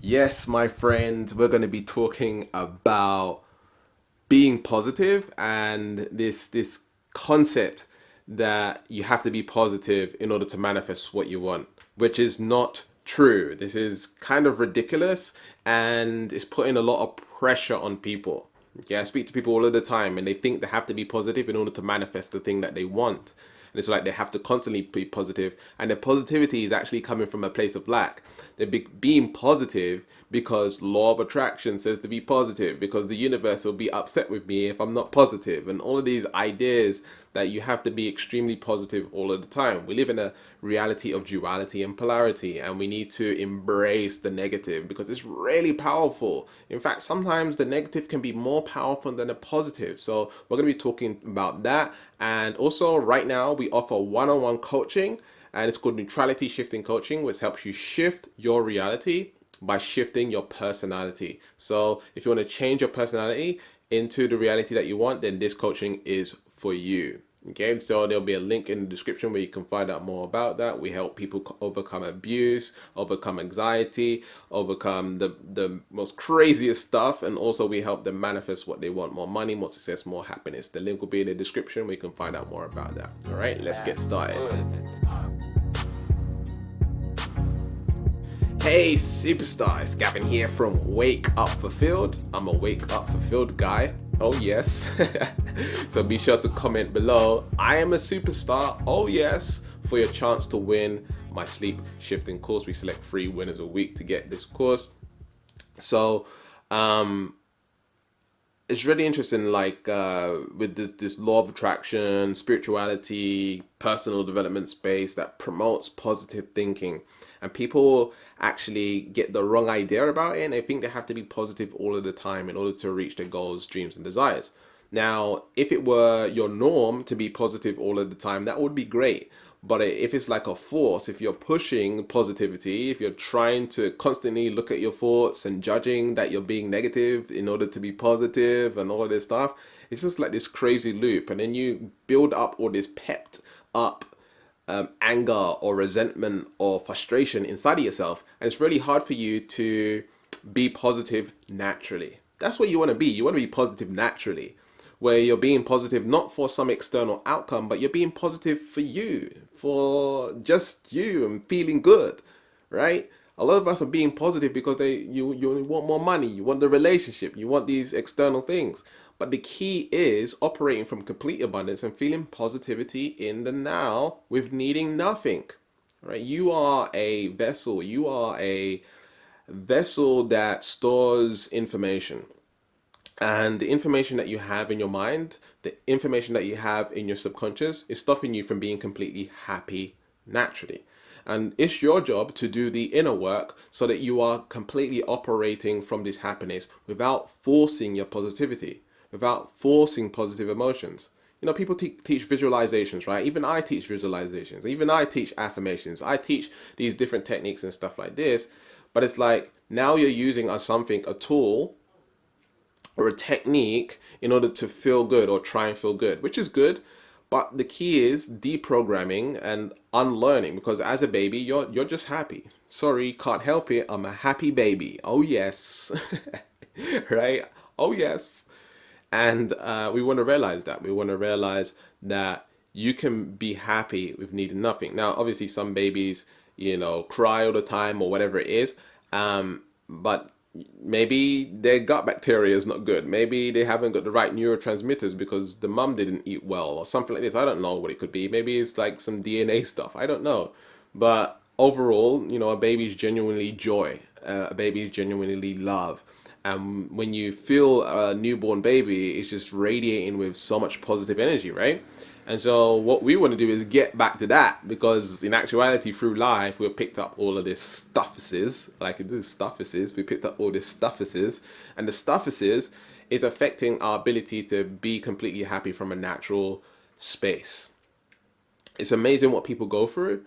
Yes, my friend, we're going to be talking about being positive and this concept that you have to be positive in order to manifest what you want, which is not true. This is kind of ridiculous and it's putting a lot of pressure on people. Okay, I speak to people all of the time and they think they have to be positive in order to manifest the thing that they want. And it's like they have to constantly be positive, and the positivity is actually coming from a place of lack. They're being positive because law of attraction says to be positive, because the universe will be upset with me if I'm not positive, and all of these ideas that you have to be extremely positive all of the time. We live in a reality of duality and polarity, and we need to embrace the negative because it's really powerful. In fact, sometimes the negative can be more powerful than the positive. So we're going to be talking about that. And also right now we offer one-on-one coaching, and it's called neutrality shifting coaching, which helps you shift your reality by shifting your personality. So if you want to change your personality into the reality that you want, then this coaching is for you. Okay, so there'll be a link in the description where you can find out more about that. We help people overcome abuse, overcome anxiety, overcome the most craziest stuff, and also we help them manifest what they want: more money, more success, more happiness. The link will be in the description where you can find out more about that. All right, let's get started. Hey superstar, it's Gavin here from Wake Up Fulfilled. I'm a Wake Up Fulfilled guy. Oh yes. So be sure to comment below, I am a superstar, oh yes, for your chance to win my sleep shifting course. We select 3 winners a week to get this course. So it's really interesting, like with this law of attraction, spirituality, personal development space that promotes positive thinking, and people actually get the wrong idea about it, and they think they have to be positive all of the time in order to reach their goals, dreams, and desires. Now, if it were your norm to be positive all of the time, that would be great. But if it's like a force, if you're pushing positivity, if you're trying to constantly look at your thoughts and judging that you're being negative in order to be positive and all of this stuff, it's just like this crazy loop. And then you build up all this pepped up anger or resentment or frustration inside of yourself. And it's really hard for you to be positive naturally. That's what you want to be. You want to be positive naturally, where you're being positive not for some external outcome, but you're being positive for you, for just you, and feeling good, right? A lot of us are being positive because you want more money, you want the relationship, you want these external things. But the key is operating from complete abundance and feeling positivity in the now with needing nothing, right? You are a vessel. You are a vessel that stores information. And the information that you have in your mind, the information that you have in your subconscious is stopping you from being completely happy naturally. And it's your job to do the inner work so that you are completely operating from this happiness without forcing your positivity, without forcing positive emotions. You know, people teach visualizations, right? Even I teach visualizations. Even I teach affirmations. I teach these different techniques and stuff like this. But it's like now you're using a tool or a technique in order to feel good or try and feel good, which is good. But the key is deprogramming and unlearning, because as a baby, you're just happy. Sorry, can't help it. I'm a happy baby. Oh yes, right? Oh yes. And we want to realize that. We want to realize that you can be happy with needing nothing. Now, obviously, some babies, cry all the time or whatever it is. But maybe their gut bacteria is not good. Maybe they haven't got the right neurotransmitters because the mum didn't eat well or something like this. I don't know what it could be. Maybe it's like some DNA stuff. I don't know. But overall, a baby's genuinely joy. A baby's genuinely love. And when you feel a newborn baby, it's just radiating with so much positive energy, right? And so what we want to do is get back to that, because in actuality, through life, we've picked up all of this stuffices, like it is stuffices. We picked up all this stuffices, and the stuffices is affecting our ability to be completely happy from a natural space. It's amazing what people go through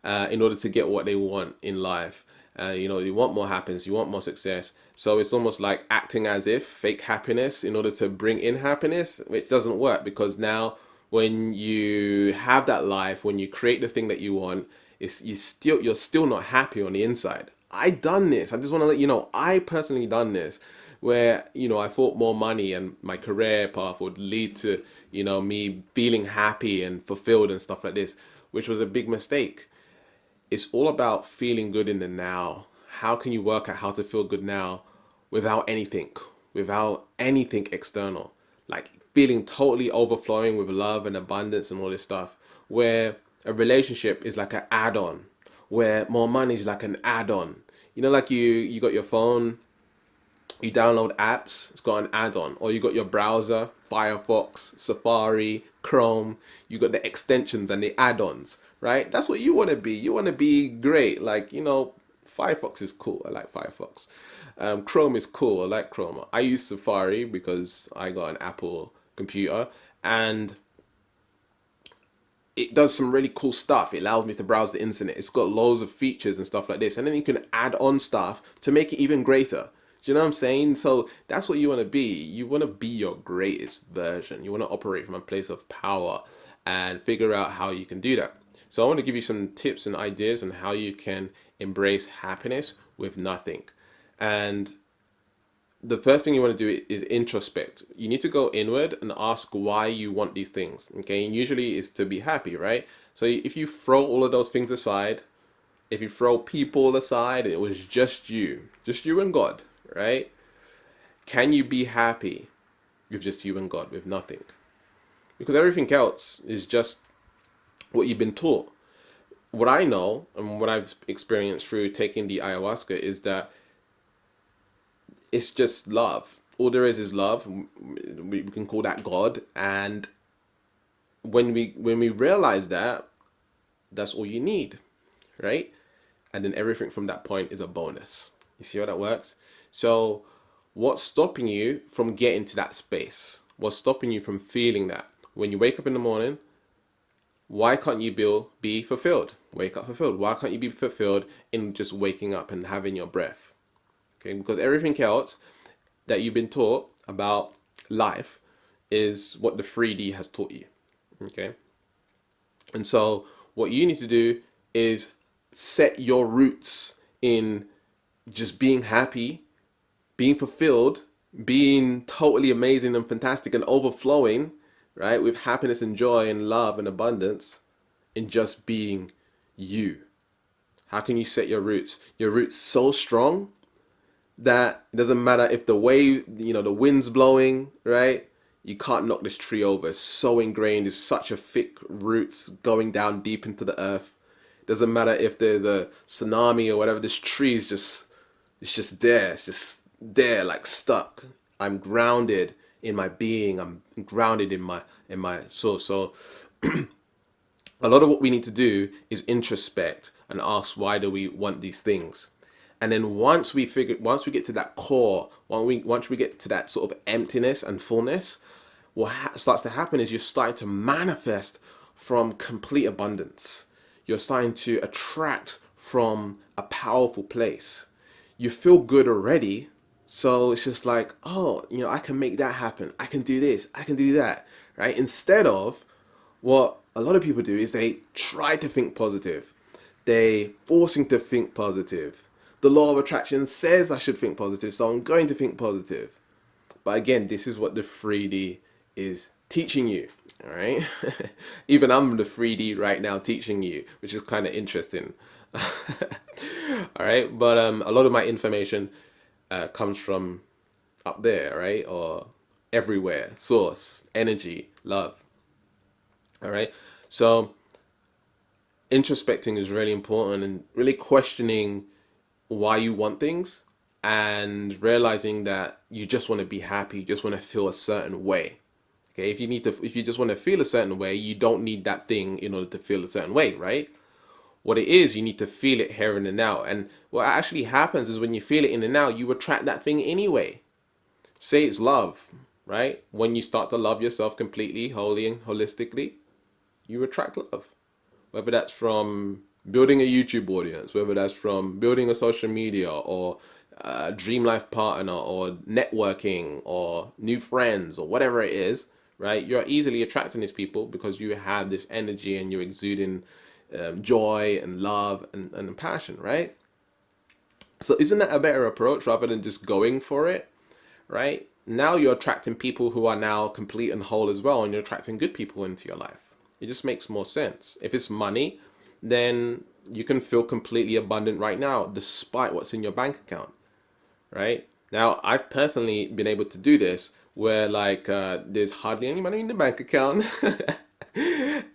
in order to get what they want in life. You want more happiness, you want more success. So it's almost like acting as if fake happiness in order to bring in happiness, which doesn't work, because now when you have that life, when you create the thing that you want, you're still not happy on the inside. I done this. I just want to let you know, I personally done this, where, I thought more money and my career path would lead to, me feeling happy and fulfilled and stuff like this, which was a big mistake. It's all about feeling good in the now. How can you work out how to feel good now without anything external? Like feeling totally overflowing with love and abundance and all this stuff, where a relationship is like an add-on, where more money is like an add-on. Like you got your phone, you download apps, it's got an add-on, or you got your browser, Firefox, Safari, Chrome, you got the extensions and the add-ons, right? That's what you want to be. You want to be great. Like, Firefox is cool. I like Firefox. Chrome is cool. I like Chrome. I use Safari because I got an Apple computer, and it does some really cool stuff. It allows me to browse the internet. It's got loads of features and stuff like this. And then you can add on stuff to make it even greater. Do you know what I'm saying? So that's what you want to be. You want to be your greatest version. You want to operate from a place of power and figure out how you can do that. So I want to give you some tips and ideas on how you can embrace happiness with nothing. And the first thing you want to do is introspect. You need to go inward and ask why you want these things. Okay, and usually it's to be happy, right? So if you throw all of those things aside, if you throw people aside, it was just you and God, right? Can you be happy with just you and God, with nothing? Because everything else is just what you've been taught. What I know and what I've experienced through taking the ayahuasca is that it's just love. All there is love. We can call that God. And when we realize that, that's all you need, right? And then everything from that point is a bonus. You see how that works? So what's stopping you from getting to that space? What's stopping you from feeling that? When you wake up in the morning, why can't you be fulfilled? Wake up fulfilled. Why can't you be fulfilled in just waking up and having your breath? Okay, because everything else that you've been taught about life is what the 3D has taught you. Okay, and so what you need to do is set your roots in just being happy, being fulfilled, being totally amazing and fantastic and overflowing, right, with happiness and joy and love and abundance, in just being you. How can you set your roots? Your roots so strong that it doesn't matter if the wind's blowing, right? You can't knock this tree over. It's so ingrained. It's such a thick roots going down deep into the earth. It doesn't matter if there's a tsunami or whatever. This tree is it's just there. It's just there, like stuck. I'm grounded in my being. I'm grounded in my soul. So a lot of what we need to do is introspect and ask, why do we want these things? And then once we get to that core, once we get to that sort of emptiness and fullness, what starts to happen is you're starting to manifest from complete abundance. You're starting to attract from a powerful place. You feel good already, so it's just like, oh, I can make that happen. I can do this. I can do that, right? Instead of what a lot of people do is they try to think positive. They forcing to think positive. The law of attraction says I should think positive, so I'm going to think positive. But again, this is what the 3D is teaching you, all right? Even I'm the 3D right now teaching you, which is kind of interesting. All right, but a lot of my information comes from up there, right? Or everywhere, source, energy, love. All right, so introspecting is really important and really questioning why you want things and realizing that you just want to be happy, you just want to feel a certain way. Okay, if you just want to feel a certain way, you don't need that thing in order to feel a certain way, right? What it is, you need to feel it here and now. And what actually happens is when you feel it in and now, you attract that thing anyway. Say it's love, right? When you start to love yourself completely, wholly and holistically, you attract love. Whether that's from building a YouTube audience, whether that's from building a social media or a dream life partner or networking or new friends or whatever it is, right? You're easily attracting these people because you have this energy and you're exuding joy and love and passion, right? So isn't that a better approach rather than just going for it, right? Now you're attracting people who are now complete and whole as well, and you're attracting good people into your life. It just makes more sense. If it's money, then you can feel completely abundant right now, despite what's in your bank account, right? Now, I've personally been able to do this where like there's hardly any money in the bank account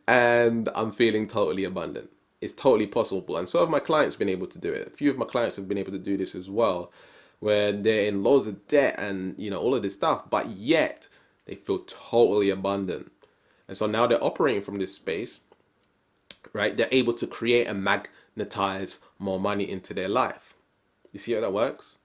and I'm feeling totally abundant. It's totally possible. And so have my clients been able to do it. A few of my clients have been able to do this as well, where they're in loads of debt and all of this stuff, but yet they feel totally abundant. And so now they're operating from this space, right? They're able to create and magnetize more money into their life. You see how that works?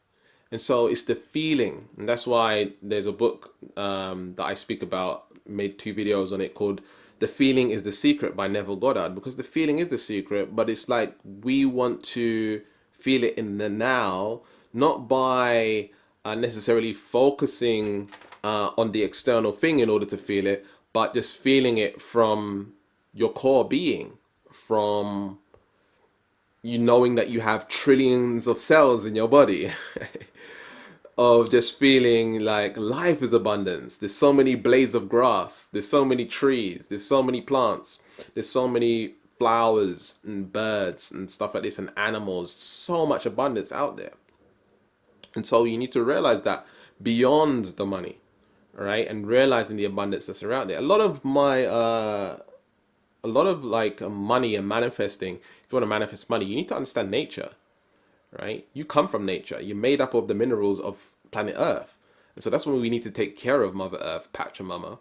And so it's the feeling. And that's why there's a book that I speak about, made 2 videos on it, called The Feeling is the Secret by Neville Goddard. Because the feeling is the secret, but it's like we want to feel it in the now, not by necessarily focusing on the external thing in order to feel it, but just feeling it from your core being, from you knowing that you have trillions of cells in your body, of just feeling like life is abundance. There's so many blades of grass, there's so many trees, there's so many plants, there's so many flowers and birds and stuff like this and animals, so much abundance out there. And so you need to realize that beyond the money, right? And realizing the abundance that's around there. A lot of like money and manifesting, if you want to manifest money, you need to understand nature, right? You come from nature. You're made up of the minerals of planet Earth. And so that's when we need to take care of Mother Earth, Pachamama.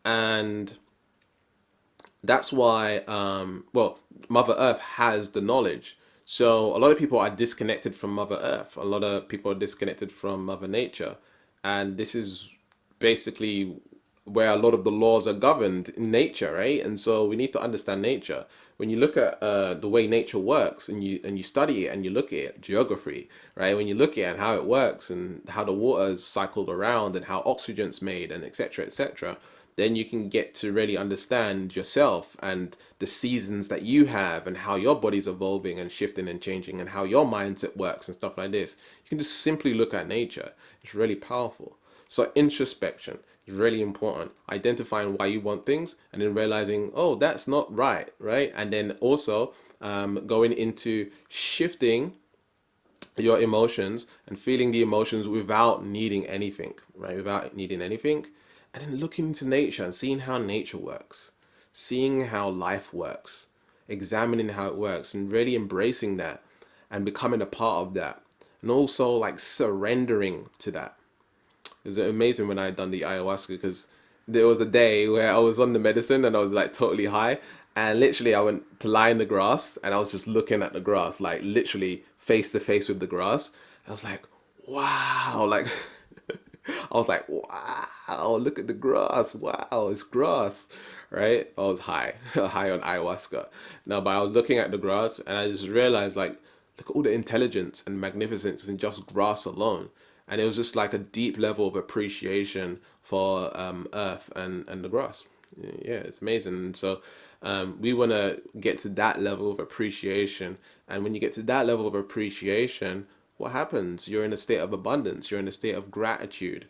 And that's why, well, Mother Earth has the knowledge. So a lot of people are disconnected from Mother Earth. A lot of people are disconnected from Mother Nature. And this is basically where a lot of the laws are governed in nature, right? And so we need to understand nature. When you look at the way nature works, and you study it and you look at it, geography, right? When you look at how it works and how the water is cycled around and how oxygen's made and etc., then you can get to really understand yourself and the seasons that you have and how your body's evolving and shifting and changing and how your mindset works and stuff like this. You can just simply look at nature. It's really powerful. So introspection is really important. Identifying why you want things and then realizing, oh, that's not right, right? And then also going into shifting your emotions and feeling the emotions without needing anything, right? Without needing anything. And then looking into nature and seeing how nature works, seeing how life works, examining how it works and really embracing that and becoming a part of that. And also like surrendering to that. It was amazing when I had done the ayahuasca, because there was a day where I was on the medicine and I was like totally high, and literally I went to lie in the grass and I was just looking at the grass, like literally face to face with the grass. I was like, wow, like I was like, wow, look at the grass. Wow, it's grass, right? I was high, high on ayahuasca. Now, but I was looking at the grass and I just realized, like, look at all the intelligence and magnificence in just grass alone. And it was just like a deep level of appreciation for earth and the grass. Yeah, it's amazing. And so we want to get to that level of appreciation. And when you get to that level of appreciation, what happens? You're in a state of abundance. You're in a state of gratitude.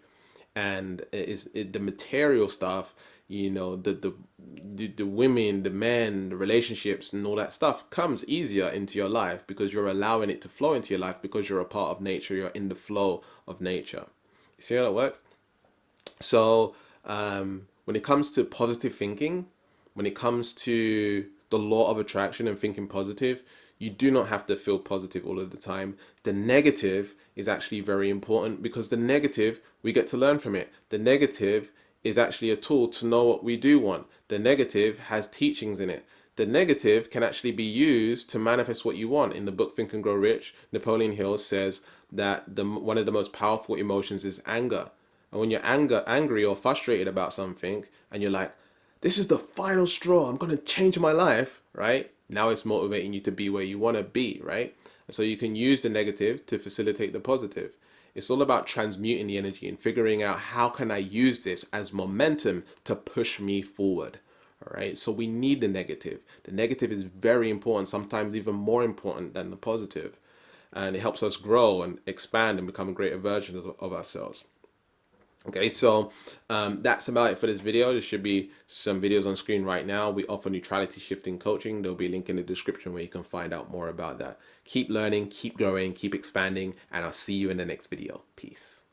And the material stuff, the women, the men, the relationships and all that stuff comes easier into your life because you're allowing it to flow into your life because you're a part of nature. You're in the flow of nature. You see how that works? So when it comes to positive thinking, when it comes to the law of attraction and thinking positive, you do not have to feel positive all of the time. The negative is actually very important because the negative, we get to learn from it. The negative is actually a tool to know what we do want. The negative has teachings in it. The negative can actually be used to manifest what you want. In the book Think and Grow Rich, Napoleon Hill says that one of the most powerful emotions is anger. And when you're angry or frustrated about something and you're like, this is the final straw, I'm going to change my life, right? Now it's motivating you to be where you want to be, right? And so you can use the negative to facilitate the positive. It's all about transmuting the energy and figuring out how can I use this as momentum to push me forward. All right. So we need the negative. The negative is very important, sometimes even more important than the positive. and it helps us grow and expand and become a greater version of ourselves. Okay, so that's about it for this video. There should be some videos on screen right now. We offer neutrality shifting coaching. There'll be a link in the description where you can find out more about that. Keep learning, keep growing, keep expanding, and I'll see you in the next video. Peace.